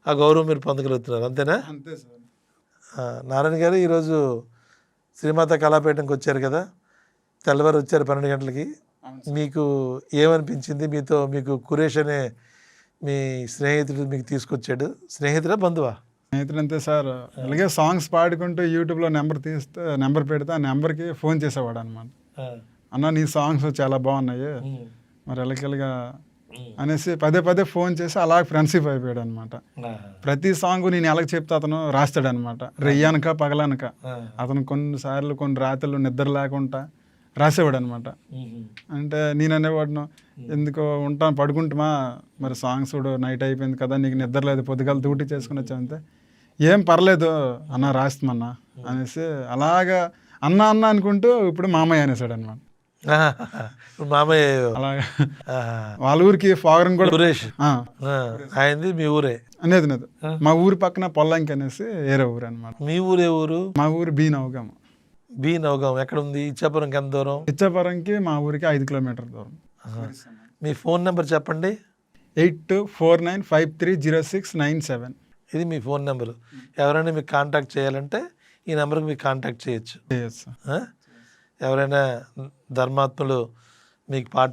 ఆ గౌరవం మీరు పొందగలుగుతున్నారు, అంతేనా? అంతే సార్. నారాయణ గారు ఈరోజు శ్రీమాత కళాపీఠంకి వచ్చారు కదా, తెల్లవారు వచ్చారు 12 గంటలకి. మీకు ఏమనిపించింది? మీకు కురేష్ అనే మీ స్నేహితుడు మీకు తీసుకొచ్చాడు. స్నేహితుడా, బంధువా? స్నేహితులు అంతే సార్. అలాగే సాంగ్స్ పాడుకుంటూ యూట్యూబ్లో నెంబర్ పెడితే ఆ నెంబర్కి ఫోన్ చేసేవాడు అనమాట. అన్న నీ సాంగ్స్ చాలా బాగున్నాయి, మరి ఎలకెళ్ళగా అనేసి పదే ఫోన్ చేసి అలా ఫ్రెండ్షిప్ అయిపోయాడు అనమాట. ప్రతి సాంగ్ నేను ఎలాగ చెప్తే అతను రాస్తాడు అనమాట, రెయ్యానక పగలనక. అతను కొన్నిసార్లు కొన్ని రాత్రులు నిద్ర లేకుండా రాసేవాడు అనమాట. అంటే నేను అనేవాడును, ఎందుకో ఉంటాను పడుకుంటామా, మరి సాంగ్స్ కూడా నైట్ అయిపోయింది కదా, నీకు నిద్ర లేదు, పొద్దుగాల డ్యూటీ చేసుకుని వచ్చామంటే ఏం పర్లేదు అన్న రాస్తామన్నా అనేసి అలాగా అన్న అనుకుంటూ ఇప్పుడు మామయ్య అనేసాడు అనమాట. మామయ్య అలాగా వాళ్ళ ఊరికి ఫాగరం కూడా సురేష్ ఆయనది మీ ఊరే? అనేది మా ఊరి పక్కన పొల్లంకి అనేసి వేరే ఊరు అనమాట. మీ ఊరే ఊరు? మా ఊరు బి నవగామ. బి నవగాం ఎక్కడ ఉంది? ఇచ్చాపురంకి ఎంత దూరం? ఇచ్చాపురంకి మా ఊరికి 5 కిలోమీటర్ దూరం. మీ ఫోన్ నెంబర్ చెప్పండి. 8249530697. ఇది మీ ఫోన్ నెంబరు. ఎవరైనా మీకు కాంటాక్ట్ చేయాలంటే ఈ నెంబర్కి మీకు కాంటాక్ట్ చేయొచ్చు. ఎవరైనా ధర్మాత్ములు మీకు పాట